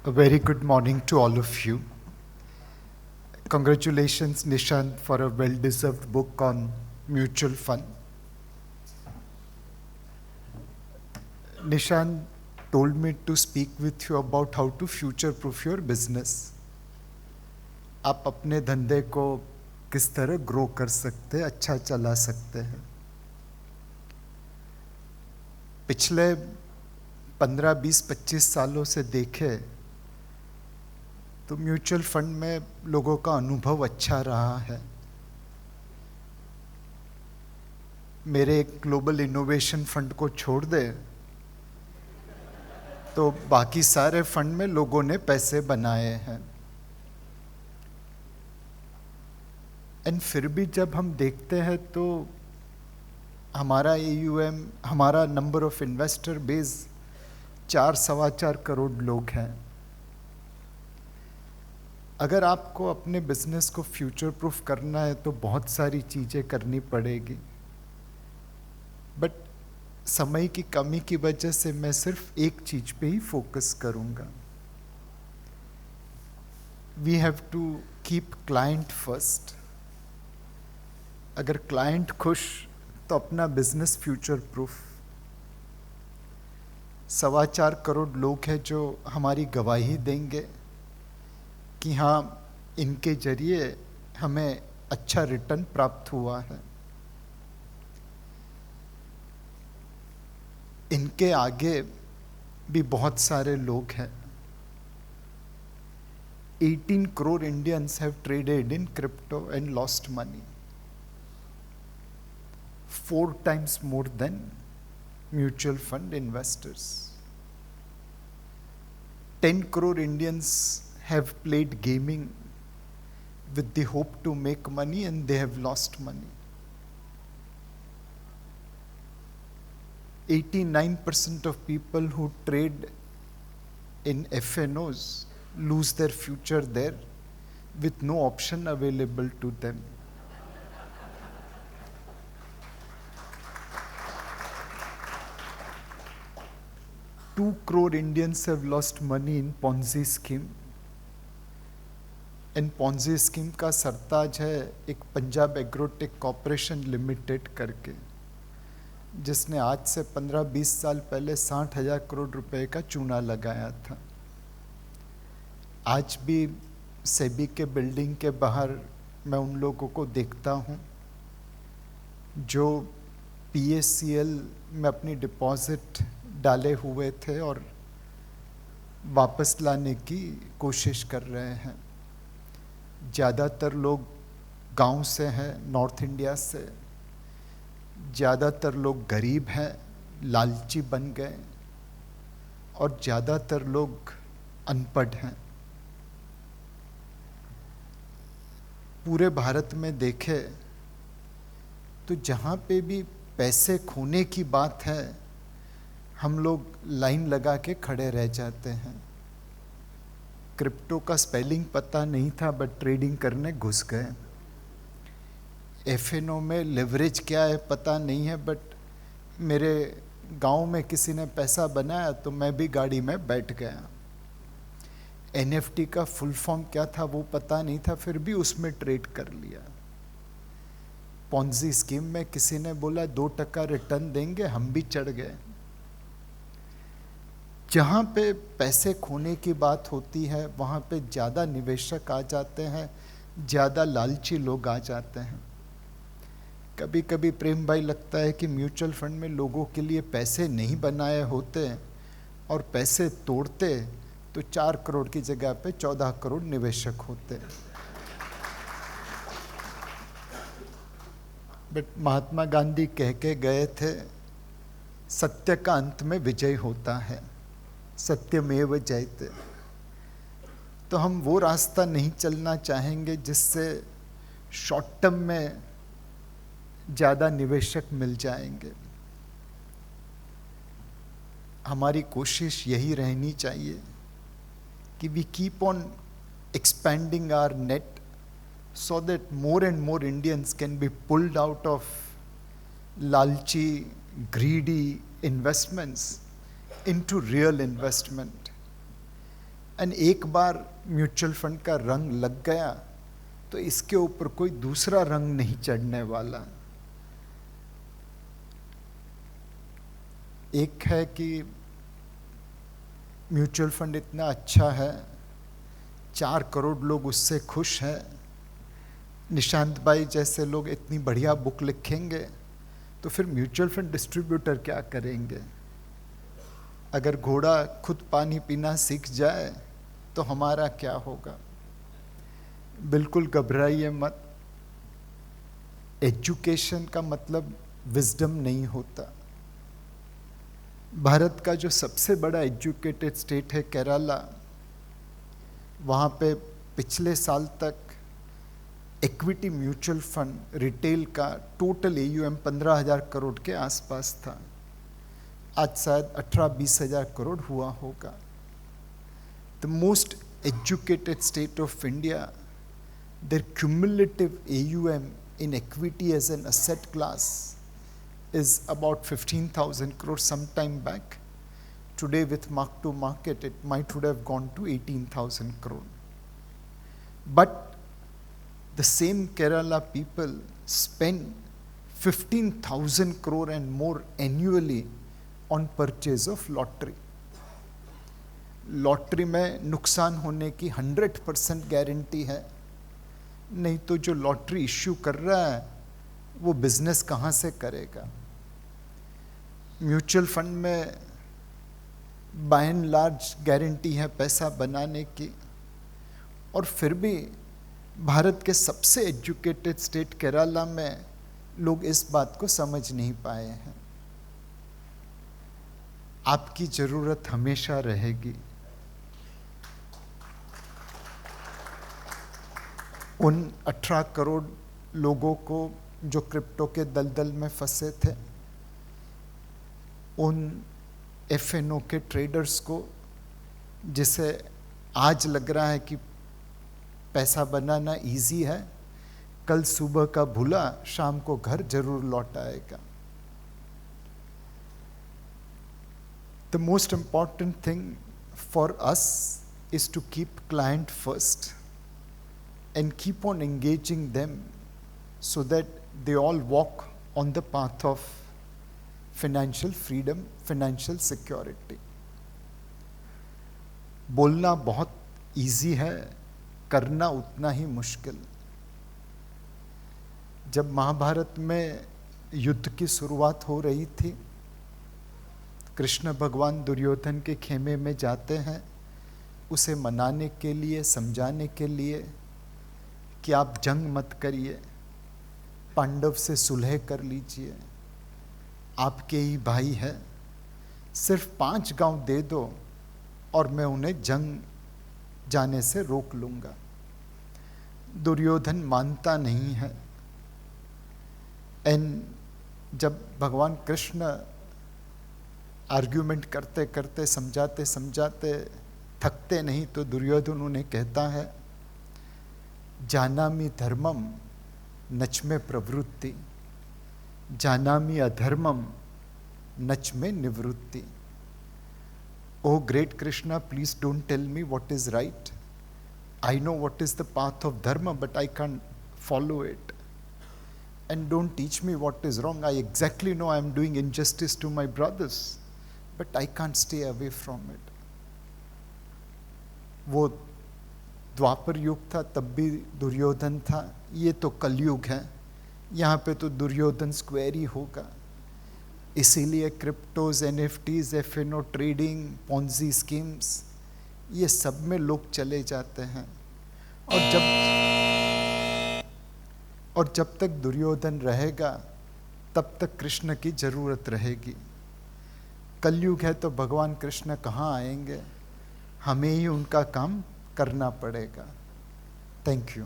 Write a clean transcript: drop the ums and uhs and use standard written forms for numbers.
A very good morning to all of you. Congratulations, Nishant, for a well-deserved book on mutual fund. Nishant told me to speak with you about how to future-proof your business. आप अपने धंधे को किस तरह grow कर सकते हैं, अच्छा चला सकते हैं. पिछले 15, 20, 25 सालों से देखे तो म्यूचुअल फंड में लोगों का अनुभव अच्छा रहा है. मेरे एक ग्लोबल इनोवेशन फंड को छोड़ दे तो बाकी सारे फंड में लोगों ने पैसे बनाए हैं. एंड फिर भी जब हम देखते हैं तो हमारा AUM, हमारा number of investor base 4-4.25 crore लोग हैं. अगर आपको अपने बिजनेस को फ्यूचर प्रूफ करना है तो बहुत सारी चीज़ें करनी पड़ेगी. बट समय की कमी की वजह से मैं सिर्फ एक चीज़ पे ही फोकस करूँगा. We have to keep client first. अगर क्लाइंट खुश तो अपना बिजनेस फ्यूचर प्रूफ. 4.25 करोड़ लोग हैं जो हमारी गवाही देंगे कि हाँ, इनके जरिए हमें अच्छा रिटर्न प्राप्त हुआ है. इनके आगे भी बहुत सारे लोग हैं. 18 crore Indians have traded in crypto and lost money. 4 times more than mutual fund investors. 10 crore Indians have played gaming with the hope to make money and they have lost money. 89% of people who trade in FNOs lose their future there with no option available to them. Two crore Indians have lost money in Ponzi scheme. And Ponzi scheme का सरताज है एक Punjab agrotech corporation limited करके, जिसने आज से 15-20 साल पहले 60,000 करोड़ रुपए का चूना लगाया था. आज भी सेबी के बिल्डिंग के बाहर मैं उन लोगों को देखता हूँ जो PACL में अपनी डिपॉजिट डाले हुए थे और वापस लाने की कोशिश कर रहे हैं. ज़्यादातर लोग गांव से हैं, नॉर्थ इंडिया से. ज़्यादातर लोग गरीब हैं, लालची बन गए, और ज़्यादातर लोग अनपढ़ हैं. पूरे भारत में देखे तो जहाँ पे भी पैसे खोने की बात है, हम लोग लाइन लगा के खड़े रह जाते हैं. क्रिप्टो का स्पेलिंग पता नहीं था बट ट्रेडिंग करने घुस गए. FNO में लेवरेज क्या है पता नहीं है बट मेरे गांव में किसी ने पैसा बनाया तो मैं भी गाड़ी में बैठ गया. NFT का फुल फॉर्म क्या था वो पता नहीं था, फिर भी उसमें ट्रेड कर लिया. पॉन्जी स्कीम में किसी ने बोला 2% रिटर्न देंगे, हम भी चढ़ गए. जहाँ पे पैसे खोने की बात होती है वहाँ पे ज़्यादा निवेशक आ जाते हैं, ज़्यादा लालची लोग आ जाते हैं. कभी कभी प्रेम भाई लगता है कि म्यूचुअल फंड में लोगों के लिए पैसे नहीं बनाए होते और पैसे तोड़ते तो 4 करोड़ की जगह पे 14 करोड़ निवेशक होते. बट महात्मा गांधी कह के गए थे, सत्य का अंत में विजय होता है, सत्यमेव जयते. तो हम वो रास्ता नहीं चलना चाहेंगे जिससे शॉर्ट टर्म में ज़्यादा निवेशक मिल जाएंगे. हमारी कोशिश यही रहनी चाहिए कि we keep on expanding our net so that more and more Indians can be pulled out of lalchi, greedy investments into real investment. And एक बार म्यूचुअल फंड का रंग लग गया तो इसके ऊपर कोई दूसरा रंग नहीं चढ़ने वाला। एक है कि म्यूचुअल फंड इतना अच्छा है, 4 करोड़ लोग उससे खुश हैं, निशांत भाई जैसे लोग इतनी बढ़िया बुक लिखेंगे तो फिर म्यूचुअल फंड डिस्ट्रीब्यूटर क्या करेंगे? अगर घोड़ा खुद पानी पीना सीख जाए तो हमारा क्या होगा? बिल्कुल घबराइए मत। एजुकेशन का मतलब विजडम नहीं होता। भारत का जो सबसे बड़ा एजुकेटेड स्टेट है केरला, वहाँ पे पिछले साल तक इक्विटी म्यूचुअल फंड रिटेल का टोटल AUM 15,000 करोड़ के आसपास था। आज शायद 18-20 हज़ार करोड़ हुआ होगा। The most educated state of India, their cumulative AUM in equity as an asset class is about 15,000 crore some time back. Today with mark to market it might would have gone to 18,000 crore. But the same Kerala people spend 15,000 crore and more annually on purchase of lottery. Lottery में नुकसान होने की 100% guarantee है, नहीं तो जो lottery issue कर रहा है वो बिजनेस कहाँ से करेगा? म्यूचुअल फंड में बाय एंड लार्ज गारंटी है पैसा बनाने की, और फिर भी भारत के सबसे एजुकेटेड स्टेट केरला में लोग इस बात को समझ नहीं पाए हैं। आपकी जरूरत हमेशा रहेगी। उन 18 करोड़ लोगों को जो क्रिप्टो के दलदल में फंसे थे, उन FNO के ट्रेडर्स को जिसे आज लग रहा है कि पैसा बनाना इजी है, कल सुबह का भूला शाम को घर जरूर लौट आएगा। The most important thing for us is to keep client first and keep on engaging them so that they all walk on the path of financial freedom, financial security. बोलना बहुत इजी है, करना उतना ही मुश्किल। जब महाभारत में युद्ध की शुरुआत हो रही थी, कृष्ण भगवान दुर्योधन के खेमे में जाते हैं उसे मनाने के लिए, समझाने के लिए कि आप जंग मत करिए, पांडव से सुलह कर लीजिए, आपके ही भाई है, सिर्फ 5 गांव दे दो और मैं उन्हें जंग जाने से रोक लूंगा। दुर्योधन मानता नहीं है। एंड जब भगवान कृष्ण आर्ग्यूमेंट करते करते, समझाते समझाते थकते नहीं, तो दुर्योधन उन्हें कहता है, जानामि धर्मम नच में प्रवृत्ति, जानामि अधर्मम नच में निवृत्ति। Oh great Krishna, please don't tell me what is right. I know what is the path of dharma but I can follow it, and don't teach me what is wrong. I exactly know I am doing injustice to my brothers but I can't stay away from it. वो द्वापर युग था, तब भी दुर्योधन था। ये तो कलयुग है, यहाँ पे तो दुर्योधन स्क्वायर ही होगा। इसीलिए cryptos, NFTs, FNO trading, Ponzi schemes, ये सब में लोग चले जाते हैं। और जब तक दुर्योधन रहेगा तब तक कृष्ण की जरूरत रहेगी। कलयुग है तो भगवान कृष्ण कहाँ आएंगे? हमें ही उनका काम करना पड़ेगा। Thank you.